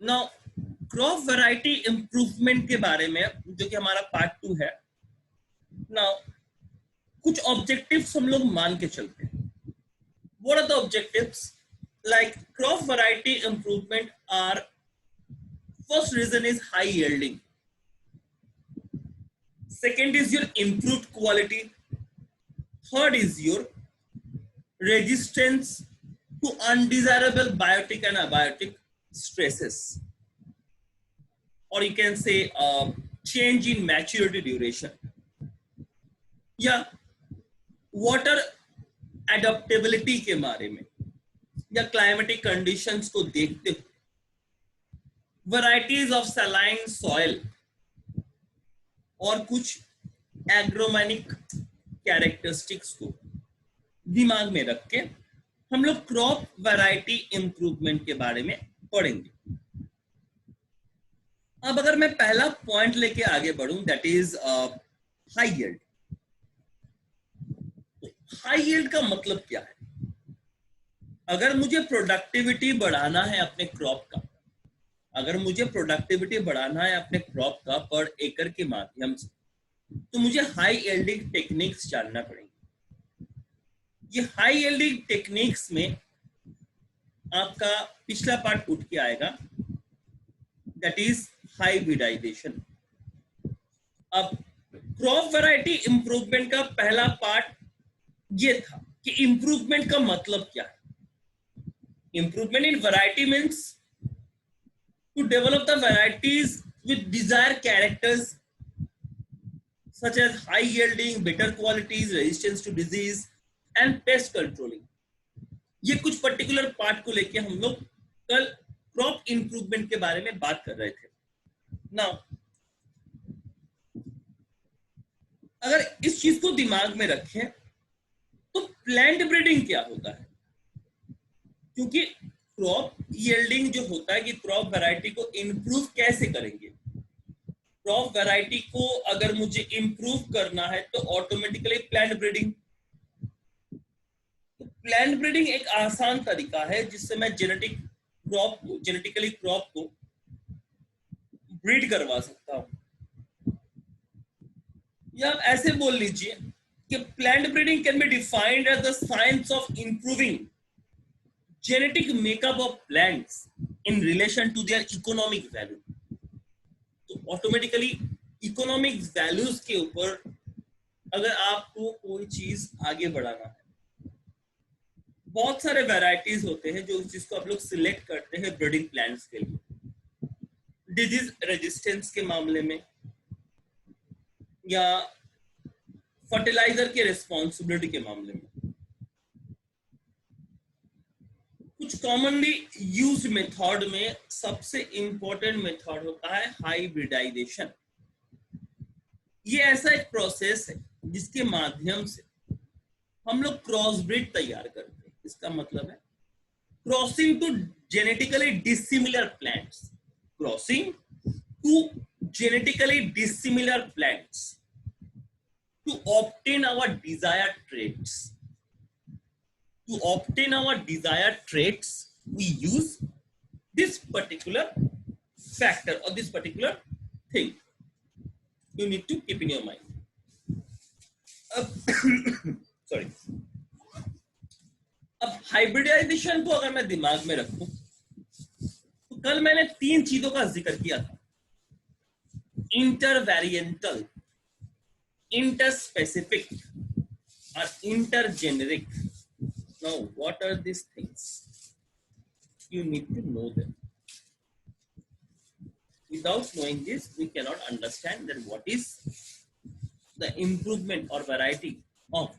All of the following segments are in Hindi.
नाउ क्रॉप वैरायटी इंप्रूवमेंट के बारे में, जो कि हमारा पार्ट 2 है। नाउ कुछ ऑब्जेक्टिव्स हम लोग मान के चलते हैं। What are the objectives? Like crop variety improvement are, first reason is high yielding, second is your improved quality, third is your resistance to undesirable biotic and abiotic stresses, or you can say change in maturity duration, या water adaptability के बारे में, या climatic conditions को देखते हुए varieties of saline soil और कुछ एग्रोमेनिक कैरेक्टरिस्टिक्स को दिमाग में रख के हम लोग क्रॉप वैरायटी इंप्रूवमेंट के बारे में पढ़ेंगे। अब अगर मैं पहला पॉइंट लेके आगे बढ़ूं, that is high yield. High yield का मतलब क्या है? अगर मुझे प्रोडक्टिविटी बढ़ाना है अपने क्रॉप का, अगर मुझे प्रोडक्टिविटी बढ़ाना है अपने क्रॉप का पर एकड़ के माध्यम से, तो मुझे हाई यील्डिंग टेक्निक्स जानना पड़ेंगे। ये हाई यील्डिंग टेक्निक्स में आपका पिछला पार्ट उठ के आएगा, दैट इज हाइब्रिडाइजेशन। अब क्रॉप वैरायटी इंप्रूवमेंट का पहला पार्ट ये था कि इंप्रूवमेंट का मतलब क्या है। Improvement in variety means to develop the varieties with desired characters such as high yielding, better qualities, resistance to disease and pest controlling। ये कुछ पर्टिकुलर पार्ट को लेके हम लोग कल क्रॉप इंप्रूवमेंट के बारे में बात कर रहे थे। नाउ अगर इस चीज को दिमाग में रखें तो प्लांट ब्रीडिंग क्या होता है, क्योंकि क्रॉप यील्डिंग जो होता है कि क्रॉप वैरायटी को इंप्रूव कैसे करेंगे। क्रॉप वैरायटी को अगर मुझे इंप्रूव करना है तो ऑटोमेटिकली प्लांट ब्रीडिंग। तो प्लांट ब्रीडिंग एक आसान तरीका है जिससे मैं जेनेटिकली क्रॉप को ब्रीड करवा सकता हूं। या आप ऐसे बोल लीजिए कि plant breeding can be defined as the science of improving genetic makeup of plants in relation to their economic value। तो ऑटोमेटिकली इकोनॉमिक वैल्यूज के ऊपर अगर आपको कोई चीज आगे बढ़ाना है, बहुत सारे वैरायटीज होते हैं जो जिसको आप लोग सिलेक्ट करते हैं ब्रीडिंग प्लांट्स के लिए, डिजीज रेजिस्टेंस के मामले में या फर्टिलाइजर के रिस्पॉन्सिबिलिटी के मामले में। कुछ कॉमनली यूज्ड मेथड में सबसे इंपॉर्टेंट मेथड होता है हाइब्रिडाइजेशन। ये ऐसा एक प्रोसेस है जिसके माध्यम से हम लोग क्रॉस ब्रीड तैयार करते हैं। इसका मतलब है crossing two genetically dissimilar plants, crossing two genetically dissimilar plants to obtain our desired traits. To obtain our desired traits, we use this particular factor or this particular thing. You need to keep in your mind. Sorry. अब हाइब्रिडाइजेशन को अगर मैं दिमाग में रखूं तो कल मैंने 3 चीजों का जिक्र किया था, इंटरवेरिएंटल, इंटरस्पेसिफिक और इंटरजेनेरिक। Now, what are these things? You need to know them. Without knowing this, we cannot understand that what is the improvement or variety of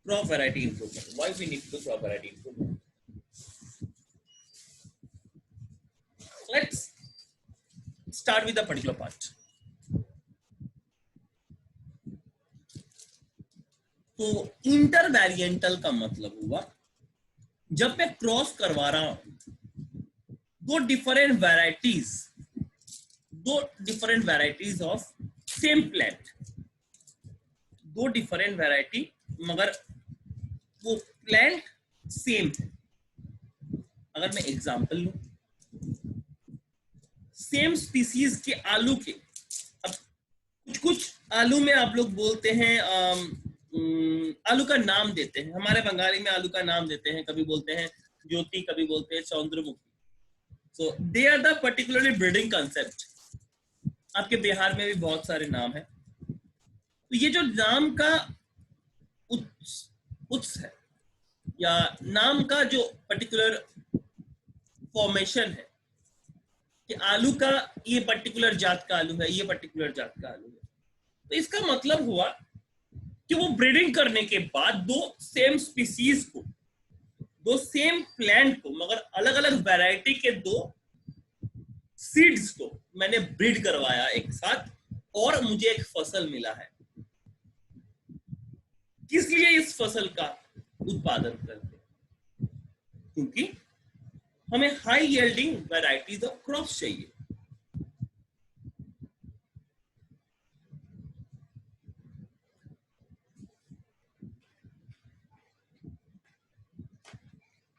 crop variety improvement. Why we need to do crop variety improvement? Let's start with a particular part. तो इंटरवेरिएंटल का मतलब हुआ जब मैं क्रॉस करवा रहा हूं दो different varieties of same plant, दो डिफरेंट वैरायटी मगर वो प्लांट सेम है। अगर मैं एग्जांपल लूं, सेम स्पीसीज के आलू के, अब कुछ कुछ आलू में आप लोग बोलते हैं आलू का नाम देते हैं, हमारे बंगाली में आलू का नाम देते हैं, कभी बोलते हैं ज्योति, कभी बोलते हैं Chandramukhi. So they are the particularly breeding concept. आपके बिहार में भी बहुत सारे नाम हैं। तो ये जो नाम का उत्स है, या नाम का जो पर्टिकुलर फॉर्मेशन है कि आलू का ये पर्टिकुलर जात का आलू है, ये पर्टिकुलर जात का आलू है, तो इसका मतलब हुआ कि वो ब्रीडिंग करने के बाद दो सेम स्पीसीज को, दो सेम प्लांट को, मगर अलग अलग वैरायटी के दो सीड्स को मैंने ब्रीड करवाया एक साथ, और मुझे एक फसल मिला है। किस लिए इस फसल का उत्पादन करते हैं? क्योंकि हमें high yielding varieties of crops चाहिए।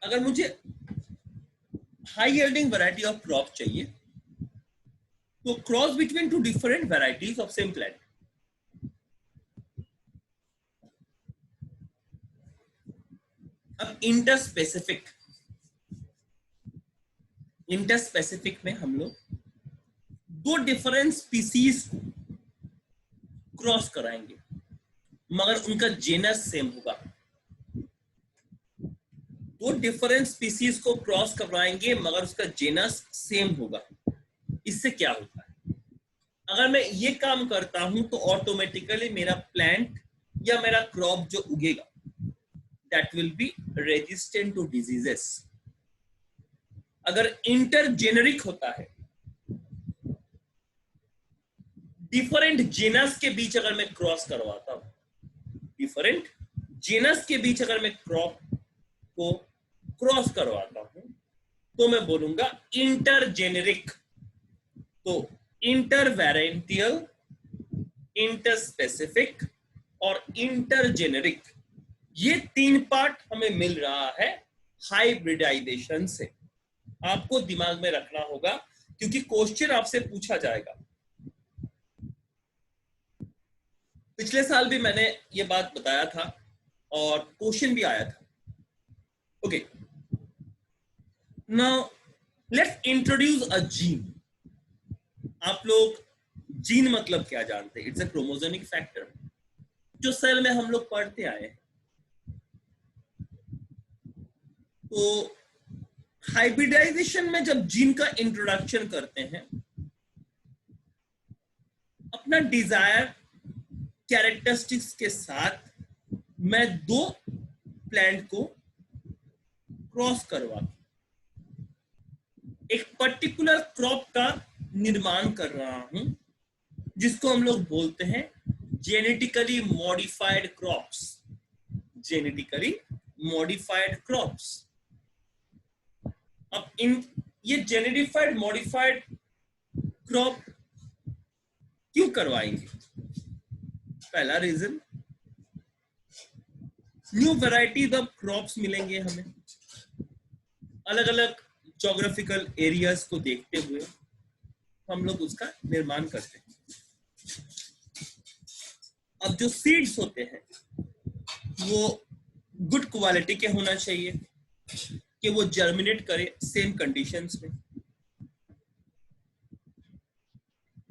अगर मुझे high yielding variety of crop चाहिए तो cross between two different varieties of same plant. अब इंटरस्पेसिफिक में हम लोग दो डिफरेंट स्पीसीज को क्रॉस कराएंगे, मगर उनका जेनस सेम होगा। दो डिफरेंट स्पीसीज को क्रॉस करवाएंगे मगर उसका जेनस सेम होगा। इससे क्या होता है? अगर मैं ये काम करता हूं तो ऑटोमेटिकली मेरा प्लांट या मेरा क्रॉप जो उगेगा that will be resistant to diseases। अगर इंटरजेनरिक होता है, डिफरेंट जेनस के बीच अगर मैं क्रॉस करवाता हूं, डिफरेंट जेनस के बीच अगर मैं क्रॉप को क्रॉस करवाता हूं तो मैं बोलूंगा इंटरजेनरिक। तो इंटरवेरेंटियल, इंटरस्पेसिफिक और इंटरजेनरिक, ये तीन पार्ट हमें मिल रहा है हाइब्रिडाइजेशन से। आपको दिमाग में रखना होगा क्योंकि क्वेश्चन आपसे पूछा जाएगा। पिछले साल भी मैंने ये बात बताया था और क्वेश्चन भी आया था। Okay, now let's introduce a gene. आप लोग जीन मतलब क्या जानते हैं? इट्स अ क्रोमोसोमिक फैक्टर जो सेल में हम लोग पढ़ते आए हैं। तो हाइब्रिडाइजेशन में जब जीन का इंट्रोडक्शन करते हैं, अपना डिजायर कैरेक्टरिस्टिक्स के साथ मैं दो प्लांट को क्रॉस करवा एक पर्टिकुलर क्रॉप का निर्माण कर रहा हूं, जिसको हम लोग बोलते हैं genetically modified crops. Genetically modified crops. अब ये जेनेटिफाइड मॉडिफाइड क्रॉप क्यों करवाएंगे? पहला reason, new varieties of crops मिलेंगे हमें। अलग अलग ज्योग्राफिकल एरियाज को देखते हुए हम लोग उसका निर्माण करते हैं। अब जो सीड्स होते हैं वो गुड क्वालिटी के होना चाहिए कि वो जर्मिनेट करे सेम कंडीशंस में।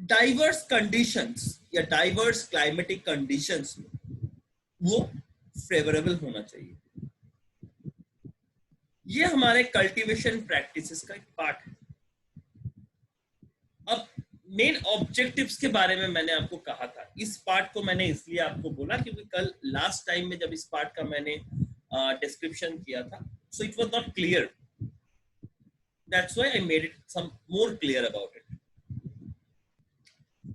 डाइवर्स कंडीशंस या डाइवर्स क्लाइमेटिक कंडीशंस में वो फेवरेबल होना चाहिए। ये हमारे कल्टीवेशन प्रैक्टिसेस का एक पार्ट है। अब मेन ऑब्जेक्टिव्स के बारे में मैंने आपको कहा था। इस पार्ट को मैंने इसलिए आपको बोला क्योंकि कल लास्ट टाइम में जब इस पार्ट का मैंने डिस्क्रिप्शन किया था, so it was not clear, that's why I made it some more clear about it।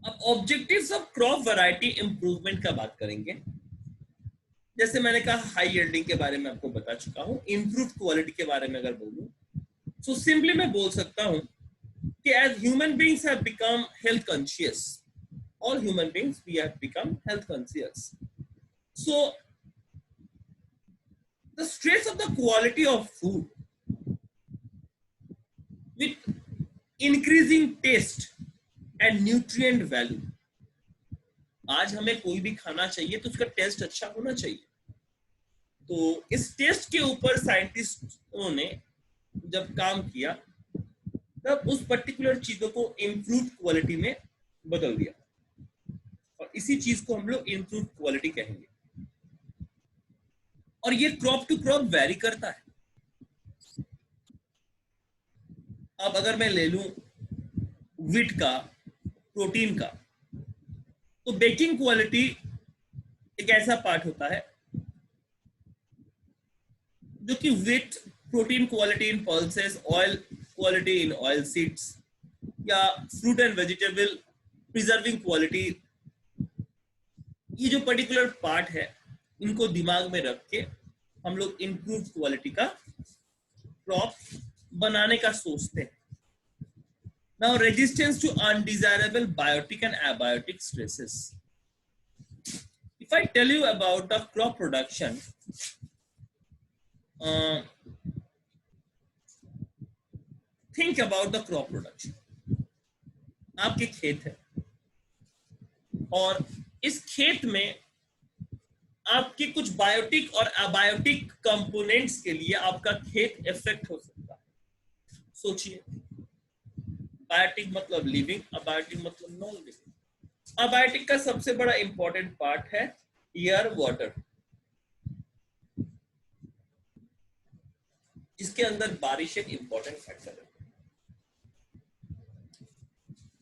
अब objectives of crop variety improvement का बात करेंगे। जैसे मैंने कहा हाई यील्डिंग के बारे में आपको बता चुका हूं। इंप्रूव क्वालिटी के बारे में अगर बोलूं तो सिंपली मैं बोल सकता हूं कि as human beings have become health conscious, all human beings we have become health conscious, so the stress of the quality of food with increasing taste and nutrient value. आज हमें कोई भी खाना चाहिए तो उसका टेस्ट अच्छा होना चाहिए। तो इस टेस्ट के ऊपर साइंटिस्टों ने जब काम किया तब उस पर्टिकुलर चीजों को इम्प्रूव क्वालिटी में बदल दिया, और इसी चीज को हम लोग इम्प्रूव क्वालिटी कहेंगे। और ये क्रॉप टू क्रॉप वेरी करता है। अब अगर मैं ले लूं व्हीट का, प्रोटीन का, तो बेकिंग क्वालिटी एक ऐसा पार्ट होता है जो कि wheat protein quality in pulses, oil quality in oil seeds, या fruit and vegetable preserving quality, ये जो पर्टिकुलर पार्ट है इनको दिमाग में रख के हम लोग इम्प्रूव क्वालिटी का क्रॉप बनाने का सोचते हैं। Now, resistance to undesirable biotic and abiotic stresses. If I tell you about the crop production, think about the crop production. आपके खेत है और इस खेत में आपके कुछ बायोटिक और अबायोटिक कंपोनेंट्स के लिए आपका खेत इफेक्ट हो सकता है। सोचिए, बायोटिक मतलब लिविंग, अबायोटिक मतलब नॉन लिविंग। अबायोटिक का सबसे बड़ा इंपॉर्टेंट पार्ट है एयर, वाटर, जिसके अंदर बारिश एक इंपॉर्टेंट फैक्टर है।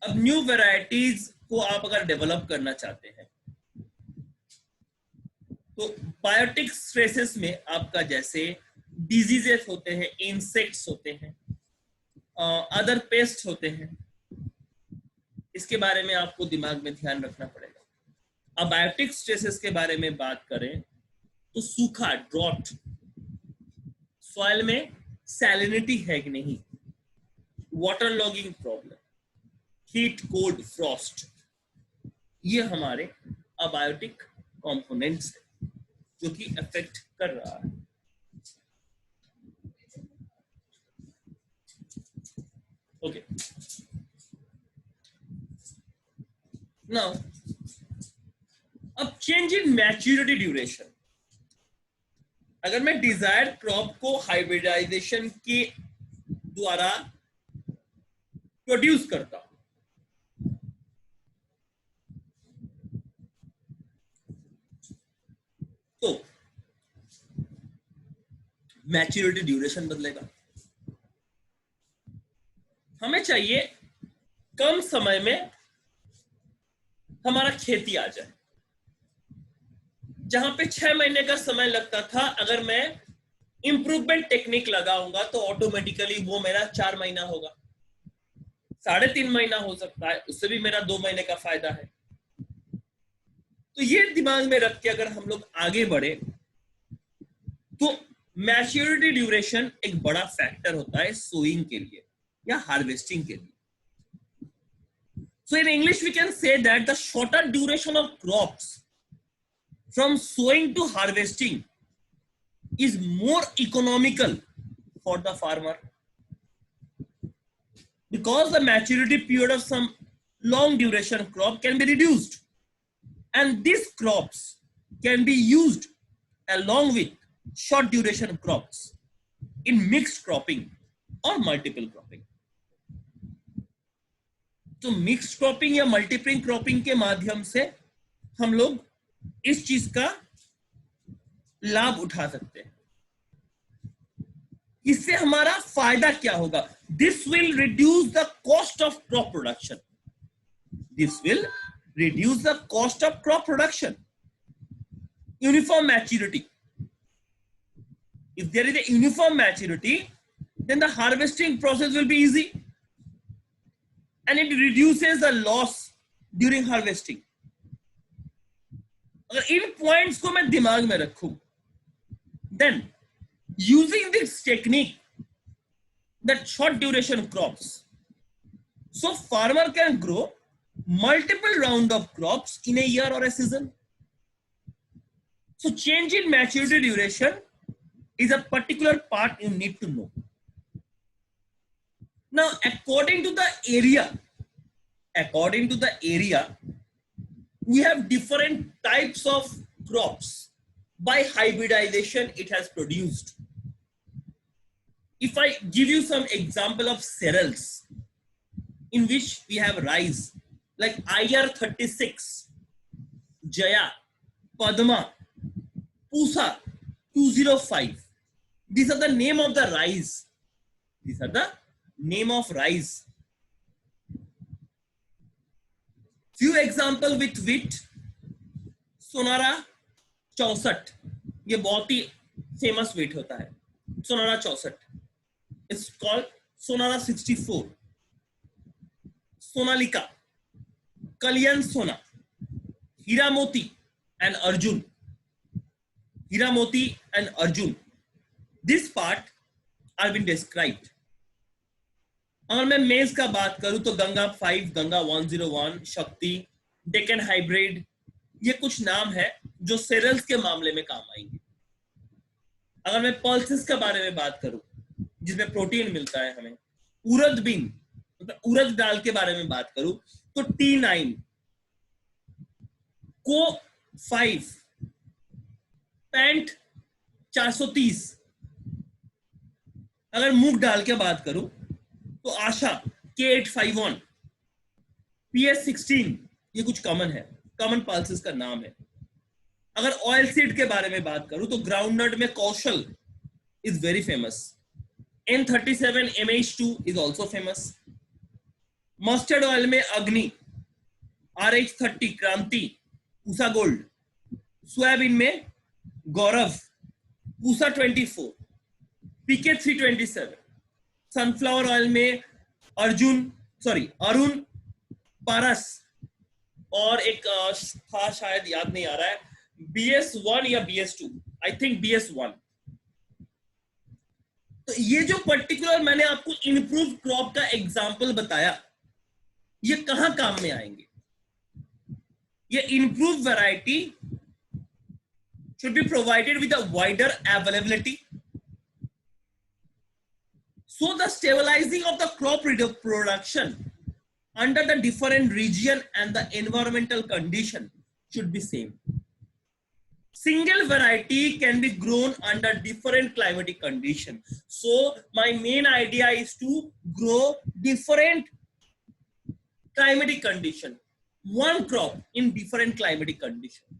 अब न्यू वेराइटीज को आप अगर डेवलप करना चाहते हैं तो बायोटिक स्ट्रेसेस में आपका जैसे डिजीजेस होते हैं, इंसेक्ट्स होते हैं, अदर पेस्ट होते हैं, इसके बारे में आपको दिमाग में ध्यान रखना पड़ेगा। अबायोटिक स्ट्रेसेस के बारे में बात करें तो सूखा, ड्रॉट, सॉइल में सैलिनिटी है कि नहीं, water logging problem, heat, cold, Frost, ये हमारे अबायोटिक कंपोनेंट्स हैं जो कि अफेक्ट कर रहा है। ओके, नाउ अब चेंज इन मैच्योरिटी ड्यूरेशन। अगर मैं डिजायर्ड क्रॉप को हाइब्रिडाइजेशन के द्वारा प्रोड्यूस करता हूं तो मैच्योरिटी ड्यूरेशन बदलेगा। हमें चाहिए कम समय में हमारा खेती आ जाए। जहां पे 6 महीने का समय लगता था, अगर मैं इंप्रूवमेंट टेक्निक लगाऊंगा तो ऑटोमेटिकली वो मेरा 4 महीना होगा, 3.5 महीना हो सकता है, उससे भी मेरा 2 महीने का फायदा है। तो ये दिमाग में रख के अगर हम लोग आगे बढ़े तो मैच्योरिटी ड्यूरेशन एक बड़ा फैक्टर होता है सोइंग के लिए या हार्वेस्टिंग के लिए। So in English we can say that the shorter duration of crops from sowing to harvesting is more economical for the farmer, because the maturity period of some long duration crop can be reduced, and these crops can be used along with short duration crops in mixed cropping or multiple cropping. तो मिक्स क्रॉपिंग या मल्टीपल क्रॉपिंग के माध्यम से हम लोग इस चीज का लाभ उठा सकते हैं। इससे हमारा फायदा क्या होगा? This will reduce the cost of crop production. This will reduce the cost of crop production. Uniform maturity, if there is a uniform maturity, then the harvesting process will be easy and it reduces the loss during harvesting. अगर इन पॉइंट्स को मैं दिमाग में रखूं, then using this technique, that short duration crops, so farmer can grow multiple round of crops in a year or a season. So change in maturity duration is a particular part you need to know. Now, according to the area, we have different types of crops. By hybridization, it has produced. If I give you some example of cereals in which we have rice, like IR36, Jaya, Padma, Pusa, 205. These are the name of the rice. These are the name of rice. Few example with wheat, सोनारा 64, ये बहुत ही फेमस wheat होता है, सोनारा 64. It's called सोनारा 64, सोनालिका, कल्याण सोना, हीरा मोती and अर्जुन. हीरा मोती and Arjun. This part are been described. अगर मैं मेज का बात करूं तो गंगा 5, गंगा 101, शक्ति, डेक्कन हाइब्रिड, ये कुछ नाम है जो सेरेल्स के मामले में काम आएंगे. अगर मैं पल्सेस के बारे में बात करूं जिसमें प्रोटीन मिलता है हमें, उड़द बीन मतलब उड़द दाल के बारे में बात करूं तो T9, को 5, पैंट 430. अगर मूंग दाल के बात करूं तो आशा K851, PS16, ये कुछ कॉमन है, कॉमन पल्सेस का नाम है. अगर ऑयल सीड के बारे में बात करूं तो ग्राउंडनट में Kaushal is very famous. N37 MH2 is also famous. Mustard oil में अग्नि, RH30 क्रांति, पूसा गोल्ड. सोयाबीन में गौरव, पूसा 24, PK327. सनफ्लावर ऑयल में अरुण, पारस और एक था शायद याद नहीं आ रहा है, BS1 या BS2, आई थिंक BS1. तो ये जो पर्टिकुलर मैंने आपको इम्प्रूव क्रॉप का एग्जांपल बताया, ये कहां काम में आएंगे? ये improve variety should be provided with a wider availability. So the stabilizing of the crop production under the different region and the environmental condition should be same. Single variety can be grown under different climatic conditions. So my main idea is to grow different climatic condition, one crop in different climatic condition.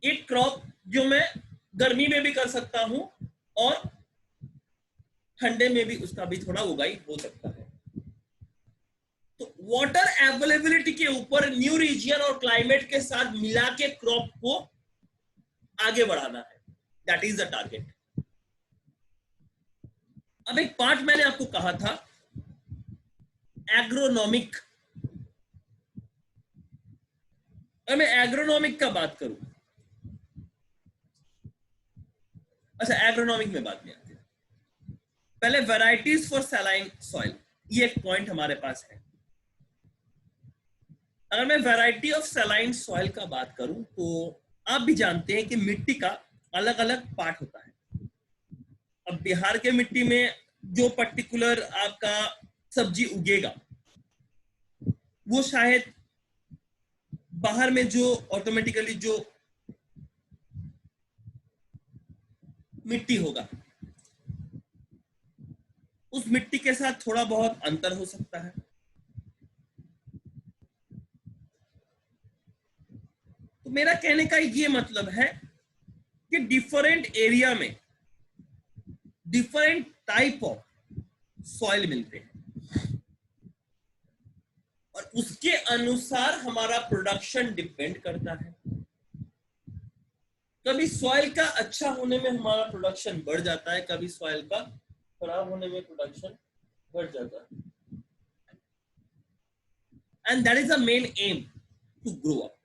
एक क्रॉप जो मैं गर्मी में भी कर सकता हूं और ठंडे में भी उसका भी थोड़ा उगाई हो सकता है. तो वाटर अवेलेबिलिटी के ऊपर न्यू रीजन और क्लाइमेट के साथ मिला के क्रॉप को आगे बढ़ाना है. That is the target. अब एक पार्ट मैंने आपको कहा था एग्रोनॉमिक. अगर मैं एग्रोनॉमिक का बात करूं, अच्छा एग्रोनॉमिक में बात नहीं आती. पहले वैरायटीज फॉर सैलाइन सॉइल, ये एक पॉइंट हमारे पास है. अगर मैं वैरायटी ऑफ सैलाइन सॉइल का बात करूं तो आप भी जानते हैं कि मिट्टी का अलग अलग पार्ट होता है. अब बिहार के मिट्टी में जो पर्टिकुलर आपका सब्जी उगेगा वो शायद बाहर में जो ऑटोमेटिकली जो मिट्टी होगा उस मिट्टी के साथ थोड़ा बहुत अंतर हो सकता है. तो मेरा कहने का ये मतलब है कि डिफरेंट एरिया में डिफरेंट टाइप ऑफ सॉइल मिलते हैं और उसके अनुसार हमारा प्रोडक्शन डिपेंड करता है. कभी सॉइल का अच्छा होने में हमारा प्रोडक्शन बढ़ जाता है, कभी सॉइल का खराब होने में प्रोडक्शन बढ़ जाता है. And that is the main aim to grow up.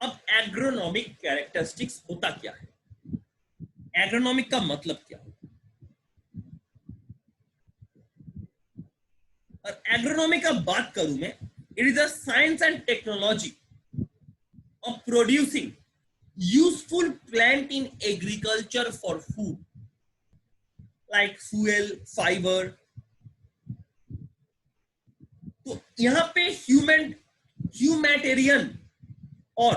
अब एग्रोनॉमिक कैरेक्टरिस्टिक्स होता क्या है, एग्रोनॉमिक का मतलब क्या है? और एग्रोनॉमिक का बात करूं मैं, it is a science and technology of producing useful plant in agriculture for food. Like fuel, fibre. तो यहां पे ह्यूमैटेरियन और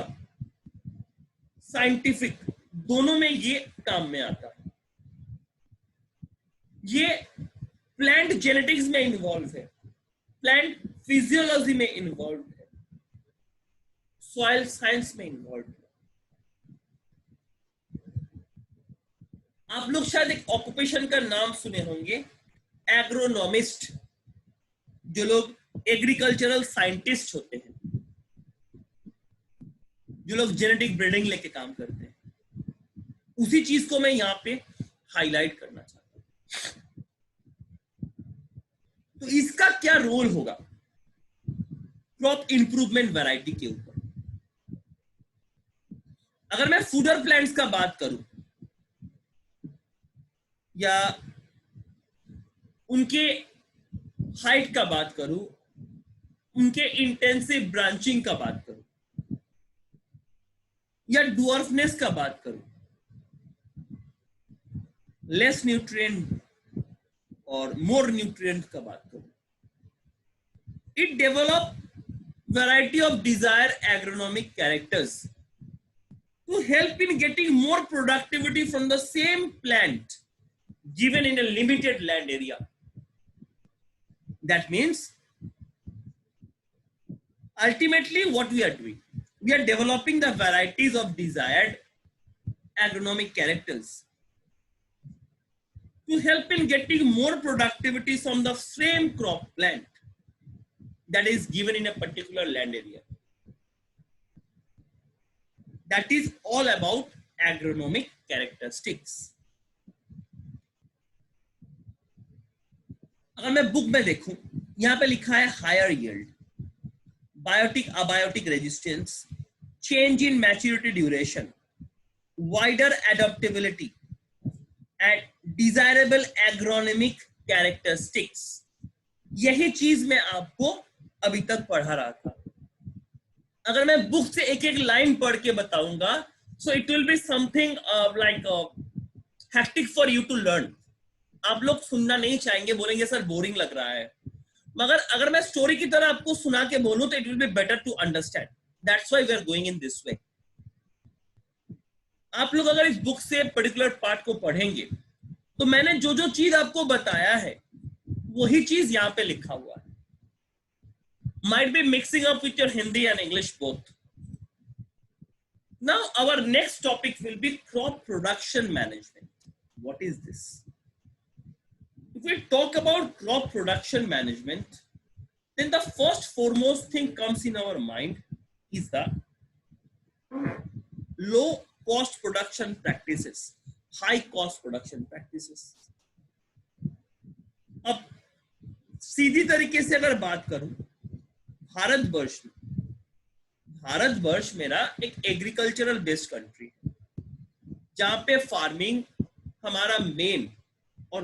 साइंटिफिक दोनों में ये काम में आता है। ये प्लांट जेनेटिक्स में इन्वॉल्व है, प्लांट फिजियोलॉजी में इन्वॉल्व है, सॉइल साइंस में इन्वॉल्व है। आप लोग शायद एक ऑक्यूपेशन का नाम सुने होंगे, एग्रोनॉमिस्ट, जो लोग एग्रीकल्चरल साइंटिस्ट होते हैं, जो लोग जेनेटिक ब्रीडिंग लेके काम करते हैं। उसी चीज को मैं यहां पे हाईलाइट करना चाहता हूं। तो इसका क्या रोल होगा क्रॉप इंप्रूवमेंट वैरायटी के ऊपर? अगर मैं फूडर प्लांट्स का बात करूं या उनके हाइट का बात करूं, उनके इंटेंसिव ब्रांचिंग का बात करूं, या डुअर्फनेस का बात करूं, लेस न्यूट्रिएंट और मोर न्यूट्रिएंट का बात करूं, it develop variety of desired agronomic characters to help in getting more productivity from the same plant given in a limited land area. That means ultimately what we are doing, we are developing the varieties of desired agronomic characters to help in getting more productivity from the same crop plant that is given in a particular land area. That is all about agronomic characteristics. अगर मैं बुक में देखूं, यहां पे लिखा है higher yield, biotic abiotic resistance, change in maturity duration, wider adaptability and desirable agronomic characteristics. यही चीज मैं आपको अभी तक पढ़ा रहा था। अगर मैं बुक से एक एक लाइन पढ़ के बताऊंगा, so it will be something like hectic for you to learn. आप लोग सुनना नहीं चाहेंगे, बोलेंगे सर बोरिंग लग रहा है। मगर अगर मैं स्टोरी की तरह आपको सुना के बोलूं तो it will be better to understand. That's why we are going in this way. आप लोग अगर इस बुक से पर्टिकुलर पार्ट को पढ़ेंगे तो मैंने जो जो चीज आपको बताया है वही चीज यहां पे लिखा हुआ है। Might be mixing up with your Hindi and English both. Now our next topic will be crop production management. What is this? If we talk about crop production management, then the first foremost thing comes in our mind is the low cost production practices, high cost production practices. अब सीधी तरीके से अगर बात करूं, भारतवर्ष मेरा एक एग्रीकल्चरल बेस्ड कंट्री है, जहां पे फार्मिंग हमारा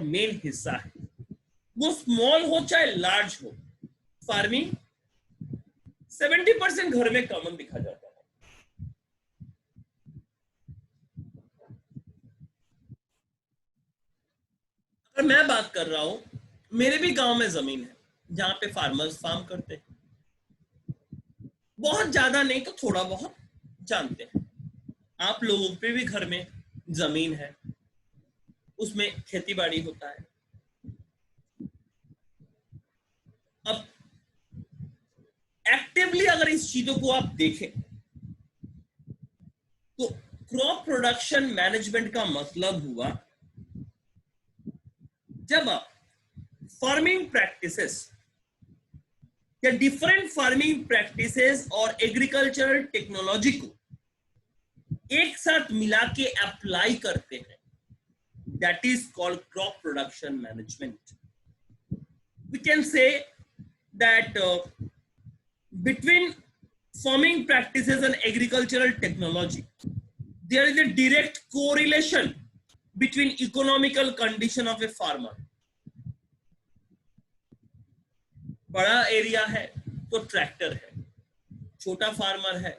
मेन हिस्सा है। वो स्मॉल हो चाहे लार्ज हो, फार्मिंग 70% घर में कॉमन दिखा जाता है। अगर मैं बात कर रहा हूं, मेरे भी गांव में जमीन है जहां पे फार्मर्स फार्म करते हैं। बहुत ज्यादा नहीं तो थोड़ा बहुत जानते हैं। आप लोगों पे भी घर में जमीन है, उसमें खेती बाड़ी होता है। अब एक्टिवली अगर इस चीजों को आप देखें तो क्रॉप प्रोडक्शन मैनेजमेंट का मतलब हुआ जब आप फार्मिंग प्रैक्टिसेस या डिफरेंट फार्मिंग प्रैक्टिसेस और एग्रीकल्चरल टेक्नोलॉजी को एक साथ मिला के अप्लाई करते हैं, that is called crop production management. We can say that between farming practices and agricultural technology, there is a direct correlation between economical condition of a farmer. बड़ा एरिया है तो ट्रैक्टर है, छोटा फार्मर है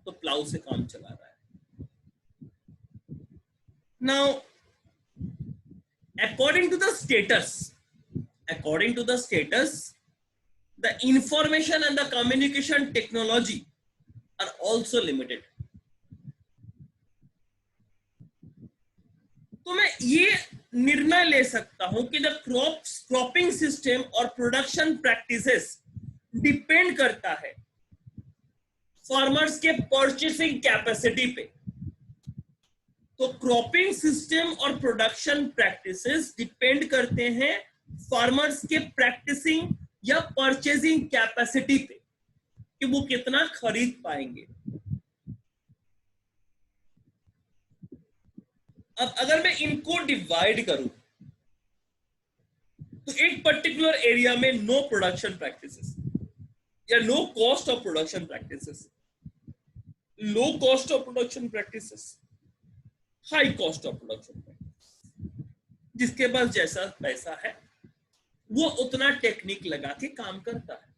तो प्लाउ से काम चला रहा है। Now according to the status, according to the status, the information and the communication technology are also limited. तो मैं ये निर्णय ले सकता हूं कि द क्रॉपिंग सिस्टम और प्रोडक्शन प्रैक्टिसेस डिपेंड करता है फार्मर्स के परचेसिंग कैपेसिटी पे। तो क्रॉपिंग सिस्टम और प्रोडक्शन प्रैक्टिसेस डिपेंड करते हैं फार्मर्स के प्रैक्टिसिंग या परचेसिंग कैपेसिटी पे कि वो कितना खरीद पाएंगे। अब अगर मैं इनको डिवाइड करूं तो एक पर्टिकुलर एरिया में नो प्रोडक्शन प्रैक्टिसेस या low cost of production practices, low cost of production practices, high cost of production practices. जिसके पास जैसा पैसा है वो उतना टेक्निक लगा के काम करता है।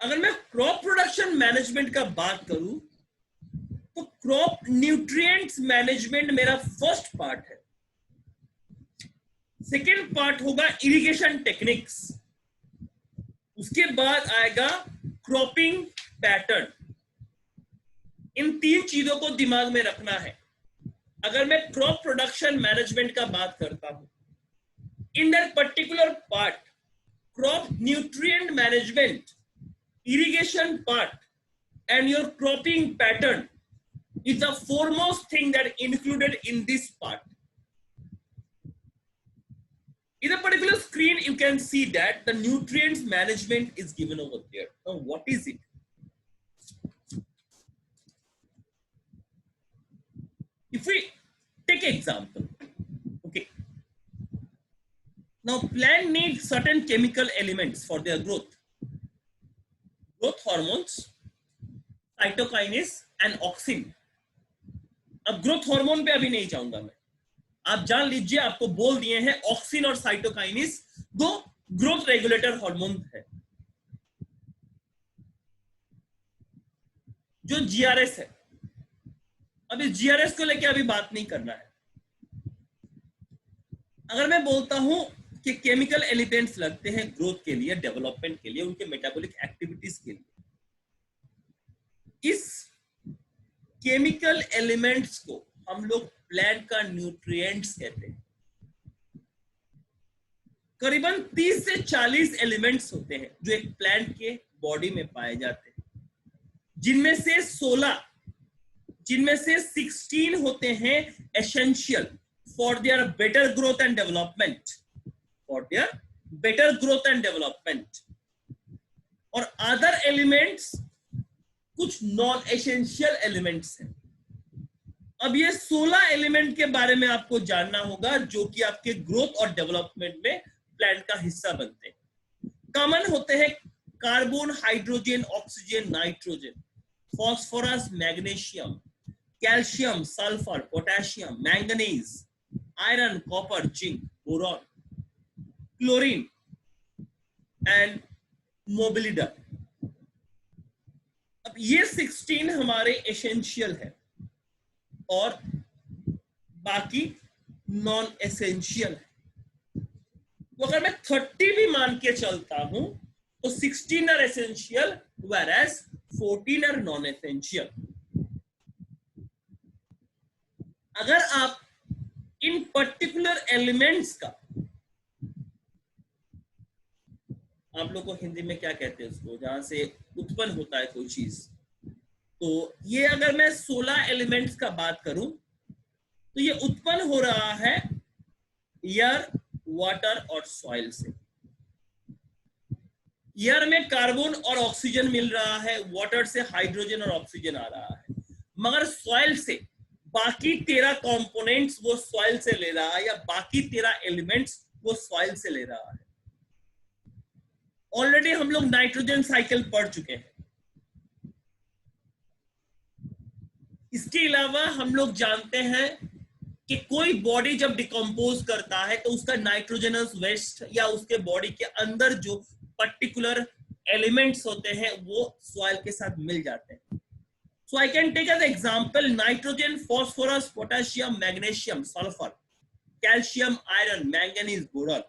अगर मैं क्रॉप प्रोडक्शन मैनेजमेंट का बात करूं तो क्रॉप न्यूट्रिएंट्स मैनेजमेंट मेरा फर्स्ट पार्ट है। सेकेंड पार्ट होगा इरिगेशन टेक्निक्स, उसके बाद आएगा क्रॉपिंग पैटर्न। इन तीन चीजों को दिमाग में रखना है। अगर मैं क्रॉप प्रोडक्शन मैनेजमेंट का बात करता हूं, in that particular part crop nutrient management, irrigation part and your cropping pattern is the foremost thing that included in this part. In a particular screen you can see that the nutrients management is given over there. Now what is it? If we take example, okay, now plant needs certain chemical elements for their growth. Growth hormones, cytokinins and auxin. अब ग्रोथ हार्मोन पे अभी नहीं जाऊंगा मैं, आप जान लीजिए आपको बोल दिए हैं ऑक्सिन और साइटोकाइनेस दो ग्रोथ रेगुलेटर हार्मोन है। जो जीआरएस है, अभी जीआरएस को लेके अभी बात नहीं करना है। अगर मैं बोलता हूं कि केमिकल एलिमेंट्स लगते हैं ग्रोथ के लिए, डेवलपमेंट के लिए, उनके मेटाबॉलिक एक्टिविटीज के लिए, इस केमिकल एलिमेंट्स को हम लोग प्लांट का न्यूट्रिएंट्स कहते हैं। करीबन 30 से 40 एलिमेंट्स होते हैं जो एक प्लांट के बॉडी में पाए जाते हैं, जिनमें से 16 होते हैं essential for their better growth and development, for their better growth and development, और अदर एलिमेंट्स कुछ नॉन एसेंशियल एलिमेंट्स हैं। अब ये 16 एलिमेंट के बारे में आपको जानना होगा जो कि आपके ग्रोथ और डेवलपमेंट में प्लांट का हिस्सा बनते हैं। कॉमन होते हैं carbon, hydrogen, oxygen, nitrogen, phosphorus, magnesium, calcium, sulphur, potassium, manganese, iron, copper, zinc, boron, chlorine and मोबिलिडर। अब ये 16 हमारे एसेंशियल है और बाकी नॉन एसेंशियल है। तो अगर मैं 30 भी मान के चलता हूं तो 16 are essential whereas 14 are non essential. अगर आप इन पर्टिकुलर एलिमेंट्स का, आप लोग को हिंदी में क्या कहते हैं उसको, जहां से उत्पन्न होता है कोई चीज, तो ये अगर मैं 16 एलिमेंट्स का बात करूं तो ये उत्पन्न हो रहा है एयर, वाटर और सॉइल से। एयर में कार्बन और ऑक्सीजन मिल रहा है, वाटर से हाइड्रोजन और ऑक्सीजन आ रहा है, मगर सॉइल से बाकी 13 कंपोनेंट्स वो सॉइल से ले रहा है, या बाकी 13 एलिमेंट्स वो सॉइल से ले रहा है। ऑलरेडी हम लोग नाइट्रोजन साइकिल पढ़ चुके हैं। इसके अलावा हम लोग जानते हैं कि कोई बॉडी जब डिकम्पोज करता है तो उसका नाइट्रोजनस वेस्ट या उसके बॉडी के अंदर जो पर्टिकुलर एलिमेंट्स होते हैं वो सॉइल के साथ मिल जाते हैं। So I can take as example nitrogen, phosphorus, potassium, magnesium, sulfur, calcium, iron, manganese, boron,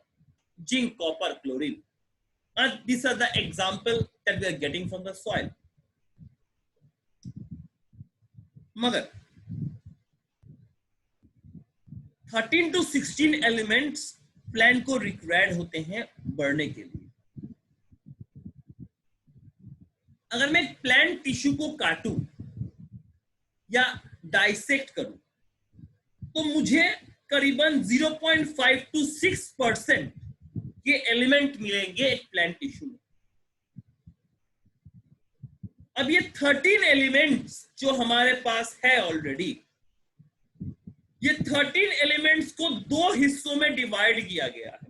zinc, copper, chlorine. And these are the example that we are getting from the soil. मगर 13 to 16 एलिमेंट्स प्लांट को रिक्वायर्ड होते हैं बढ़ने के लिए. अगर मैं प्लांट टिश्यू को काटूं या डाइसेक्ट करूं तो मुझे करीबन 0.5 to 6% के एलिमेंट मिलेंगे एक प्लांट टिश्यू में. अब ये 13 एलिमेंट्स जो हमारे पास है ऑलरेडी, ये 13 एलिमेंट्स को दो हिस्सों में डिवाइड किया गया है.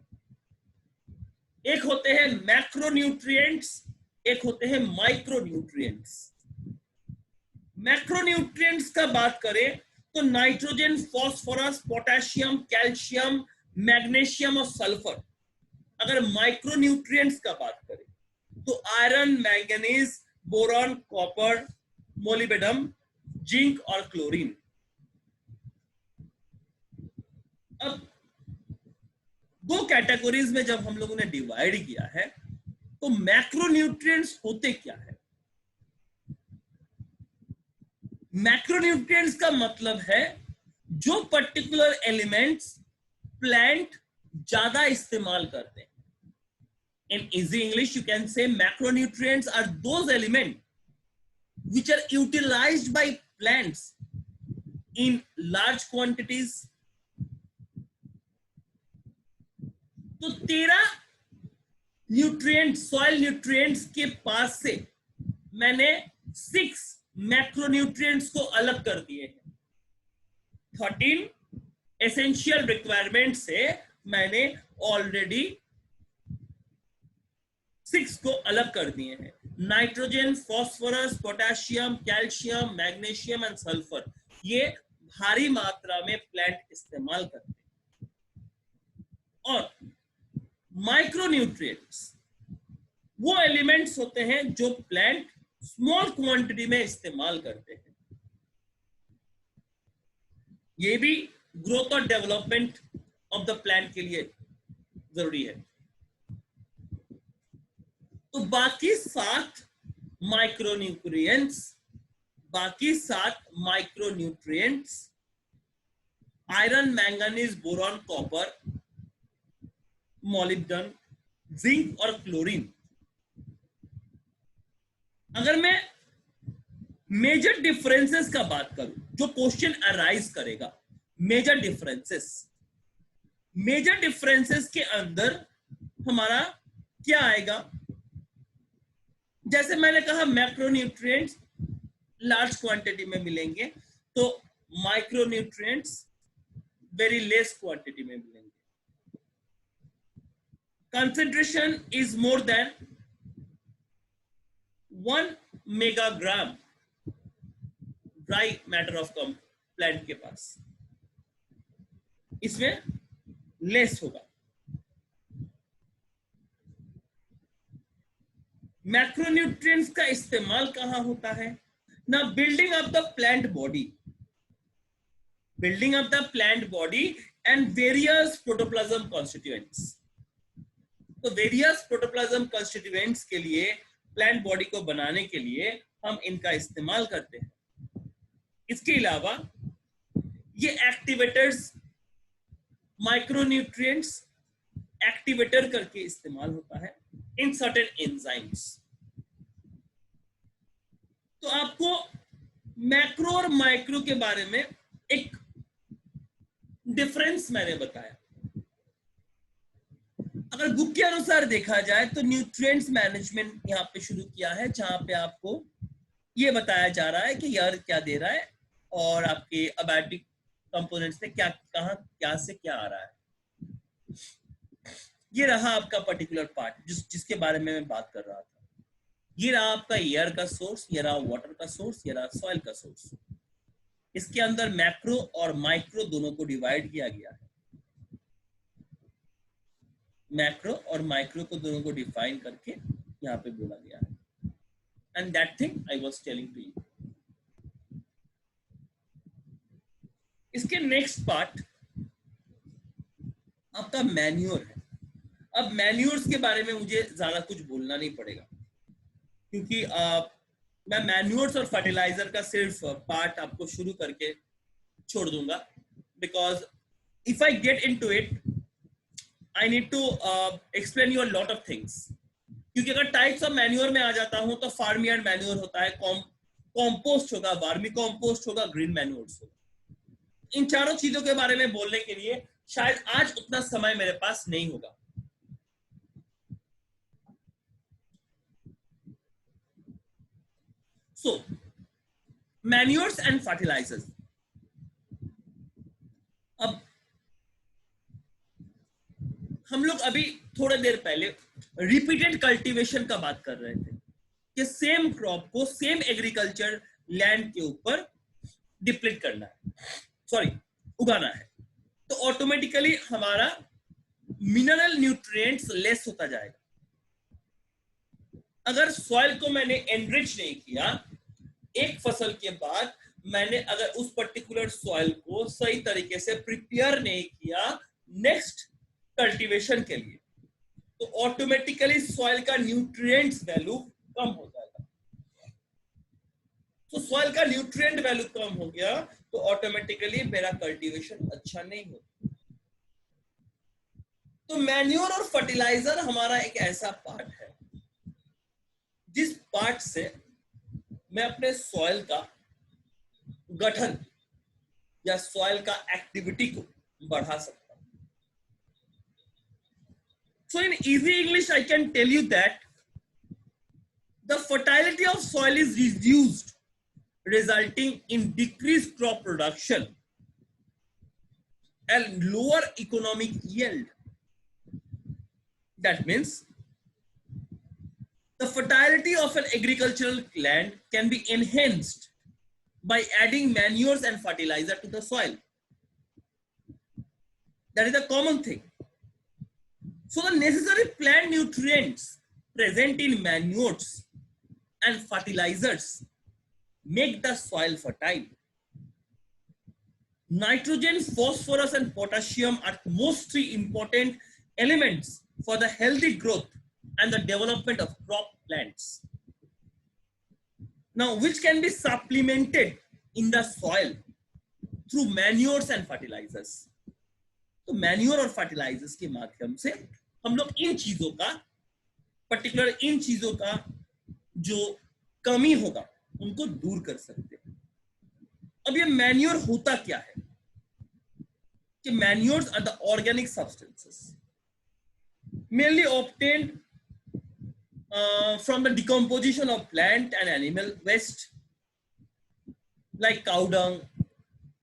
एक होते हैं मैक्रोन्यूट्रिएंट्स, एक होते हैं माइक्रोन्यूट्रिएंट्स. मैक्रोन्यूट्रिएंट्स का बात करें तो nitrogen, phosphorus, potassium, calcium, magnesium और सल्फर. अगर माइक्रोन्यूट्रिएंट्स का बात करें तो iron, manganese, boron, copper, molybdenum, zinc और क्लोरीन. अब दो कैटेगरीज में जब हम लोगों ने डिवाइड किया है तो मैक्रोन्यूट्रिएंट्स होते क्या है? मैक्रोन्यूट्रिएंट्स का मतलब है जो पर्टिकुलर एलिमेंट्स प्लांट ज्यादा इस्तेमाल करते हैं. In easy English, you can say macronutrients are those elements which are utilized by plants in large quantities. तो 13 न्यूट्रिएंट्स, सॉइल न्यूट्रिएंट्स के पास से मैंने 6 मैक्रोन्यूट्रिएंट्स को अलग कर दिए हैं. 13 एसेंशियल रिक्वायरमेंट से मैंने ऑलरेडी 6 को अलग कर दिए हैं. Nitrogen, phosphorus, potassium, calcium, magnesium and sulphur, ये भारी मात्रा में प्लांट इस्तेमाल करते हैं. और माइक्रोन्यूट्रिएंट्स वो एलिमेंट्स होते हैं जो प्लांट स्मॉल क्वांटिटी में इस्तेमाल करते हैं. ये भी ग्रोथ और डेवलपमेंट ऑफ द प्लांट के लिए जरूरी है. तो बाकी 7 micronutrients iron, manganese, boron, copper, molybdenum, zinc और क्लोरीन. अगर मैं मेजर डिफरेंसेस का बात करूं, जो क्वेश्चन अराइज करेगा, मेजर डिफरेंसेस के अंदर हमारा क्या आएगा? जैसे मैंने कहा मैक्रोन्यूट्रिएंट्स लार्ज क्वांटिटी में मिलेंगे, तो माइक्रोन्यूट्रिएंट्स वेरी लेस क्वांटिटी में मिलेंगे. concentration is more than 1 megagram dry matter of plant के पास, इसमें लेस होगा. मैक्रोन्यूट्रिएंट्स का इस्तेमाल कहां होता है ना? Building up the plant body and various protoplasm constituents. तो वेरियस प्रोटोप्लाज्म कॉन्स्टिट्यूएंट्स के लिए, प्लांट बॉडी को बनाने के लिए हम इनका इस्तेमाल करते हैं. इसके अलावा ये एक्टिवेटर्स, माइक्रोन्यूट्रिएंट्स एक्टिवेटर करके इस्तेमाल होता है इन सर्टेन एंजाइम्स. तो आपको मैक्रो और माइक्रो के बारे में एक डिफरेंस मैंने बताया. अगर बुक के अनुसार देखा जाए तो न्यूट्रिएंट्स मैनेजमेंट यहाँ पे शुरू किया है, जहां पे आपको ये बताया जा रहा है कि यार क्या दे रहा है और आपके अबायोटिक कंपोनेंट्स में क्या से क्या आ रहा है. ये रहा आपका पर्टिकुलर पार्ट जिसके बारे में मैं बात कर रहा था. ये रहा आपका एयर का सोर्स, ये रहा वाटर का सोर्स, ये रहा सॉइल का सोर्स. इसके अंदर मैक्रो और माइक्रो दोनों को डिवाइड किया गया है. मैक्रो और माइक्रो को दोनों को डिफाइन करके यहाँ पे बोला गया है. And that thing I was telling to you. इसके नेक्स्ट पार्ट आपका मैन्योर है। अब मैन्योर्स के बारे में मुझे ज्यादा कुछ बोलना नहीं पड़ेगा, क्योंकि मैं मैन्योर्स और फर्टिलाइजर का सिर्फ पार्ट आपको शुरू करके छोड़ दूंगा, because if I get into it I need to explain you a lot of things. क्योंकि अगर टाइप्स ऑफ मैन्योर में आ जाता हूं तो फार्म यार्ड मैन्योर होता है, कॉम्पोस्ट होगा, वर्मी कॉम्पोस्ट होगा, ग्रीन मैन्योर्स होगा। इन चारों चीजों के बारे में बोलने के लिए शायद आज उतना समय मेरे पास नहीं होगा। So, manures and fertilizers. अब हम लोग अभी थोड़ी देर पहले रिपीटेड कल्टीवेशन का बात कर रहे थे कि सेम क्रॉप को सेम एग्रीकल्चर लैंड के ऊपर डिप्लीट करना है, सॉरी उगाना है, तो ऑटोमेटिकली हमारा मिनरल न्यूट्रिएंट्स लेस होता जाएगा। अगर सॉइल को मैंने एनरिच नहीं किया, एक फसल के बाद मैंने अगर उस पर्टिकुलर सॉइल को सही तरीके से प्रिपेयर नहीं किया नेक्स्ट कल्टीवेशन के लिए, तो ऑटोमेटिकली सॉइल का न्यूट्रिएंट्स वैल्यू कम हो जाएगा। तो सॉइल का न्यूट्रिएंट वैल्यू कम हो गया तो ऑटोमेटिकली मेरा कल्टीवेशन अच्छा नहीं होगा। तो मैन्योर और फर्टिलाइजर हमारा एक ऐसा पार्ट है जिस पार्ट से मैं अपने सॉइल का गठन या सॉइल का एक्टिविटी को बढ़ा सकता हूं। So in easy English, I can tell you that the fertility of soil is reduced, resulting in decreased crop production and lower economic yield. That means the fertility of an agricultural land can be enhanced by adding manures and fertilizer to the soil. That is a common thing. So the necessary plant nutrients present in manures and fertilizers make the soil fertile. Nitrogen, phosphorus, and potassium are most three important elements for the healthy growth and the development of crop plants. Now, which can be supplemented in the soil through manures and fertilizers. तो मैन्योर और फर्टिलाइजर्स के माध्यम से हम लोग इन चीजों का, पर्टिकुलर इन चीजों का जो कमी होगा उनको दूर कर सकते हैं। अब ये मैन्योर होता क्या है कि manures are the organic substances mainly obtained from the decomposition of plant and animal waste like cow dung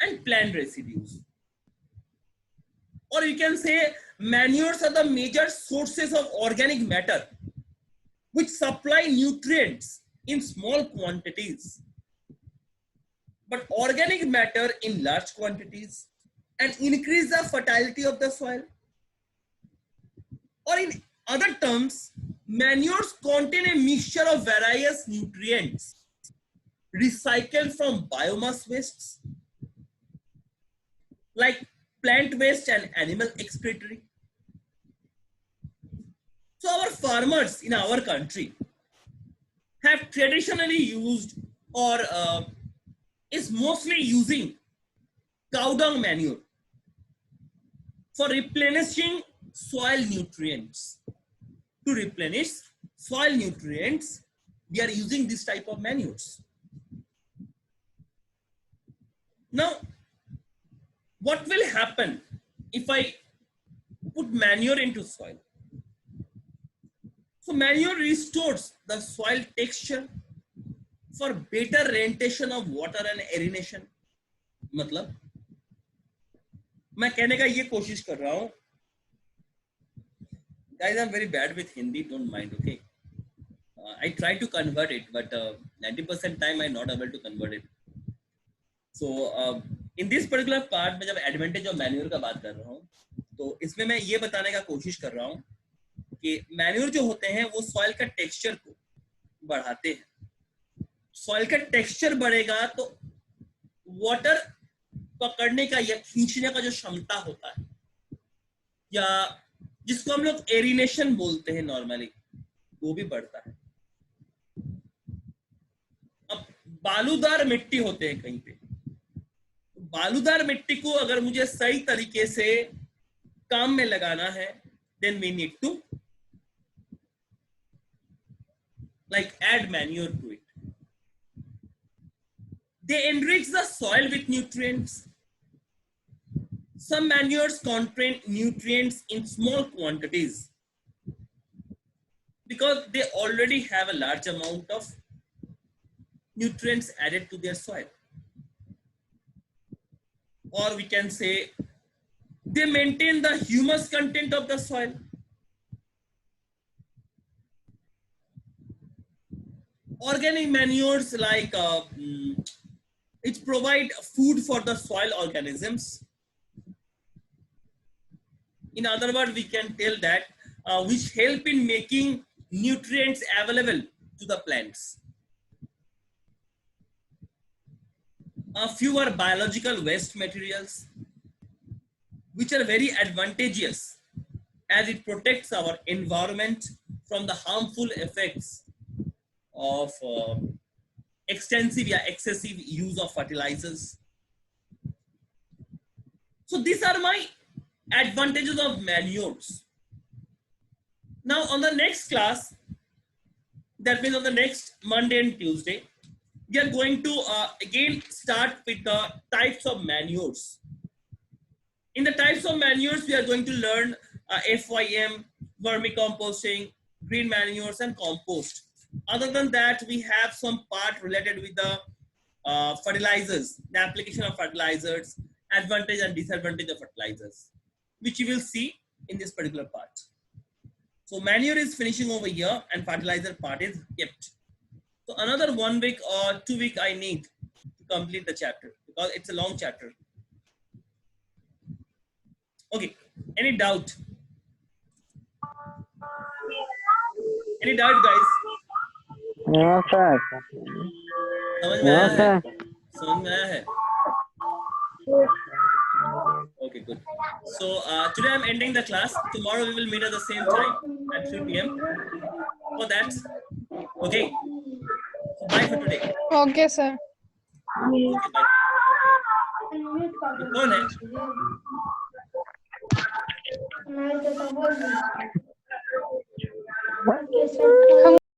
and plant residues. Or you can say manures are the major sources of organic matter which supply nutrients in small quantities, but organic matter in large quantities and increase the fertility of the soil. Or in other terms, manures contain a mixture of various nutrients recycled from biomass wastes like plant waste and animal excretory. So our farmers in our country have traditionally used or is mostly using cow dung manure for replenishing soil nutrients. To replenish soil nutrients, we are using this type of manures. Now, what will happen if I put manure into soil? So manure restores the soil texture for better retention of water and aeration. मतलब मैं कहने का ये कोशिश कर रहा हूं, guys, I'm very bad with Hindi, don't mind, okay? I try to convert it, but 90% time I'm not able to convert it. So in this particular part, मैं जब advantage of manure का बात कर रहा हूँ, तो इसमें मैं ये बताने का कोशिश कर रहा हूँ कि मैन्योर जो होते हैं वो सॉइल का टेक्सचर को बढ़ाते हैं। सॉइल का टेक्सचर बढ़ेगा तो वाटर पकड़ने का या खींचने का जो क्षमता होता है, या जिसको हम लोग एरिनेशन बोलते हैं नॉर्मली, वो भी बढ़ता है। अब बालूदार मिट्टी होते हैं कहीं पे, बालूदार मिट्टी को अगर मुझे सही तरीके से काम में लगाना है, then we need to like add manure to it. They enrich the soil with nutrients. Some manures contain nutrients in small quantities because they already have a large amount of nutrients added to their soil. Or we can say they maintain the humus content of the soil. Organic manures like it provide food for the soil organisms. In other words, we can tell that which help in making nutrients available to the plants. Fewer biological waste materials, which are very advantageous as it protects our environment from the harmful effects of extensive or excessive use of fertilizers. So these are my advantages of manures. Now on the next class, that means on the next Monday and Tuesday, we are going to again start with the types of manures. In the types of manures, we are going to learn FYM, vermicomposting, green manures, and compost. Other than that, we have some part related with the fertilizers, the application of fertilizers, advantage and disadvantage of fertilizers, which you will see in this particular part. So manure is finishing over here and fertilizer part is kept. So another 1 week or 2 week I need to complete the chapter because it's a long chapter. Okay, any doubt? Any doubt guys? No, sir. समझ में आया है? समझ में आया है? Okay, good. So today I'm ending the class. Tomorrow we will meet at the same time at 3 p.m. for that. Okay. So bye for today. Okay, sir. Okay, bye. कौन है?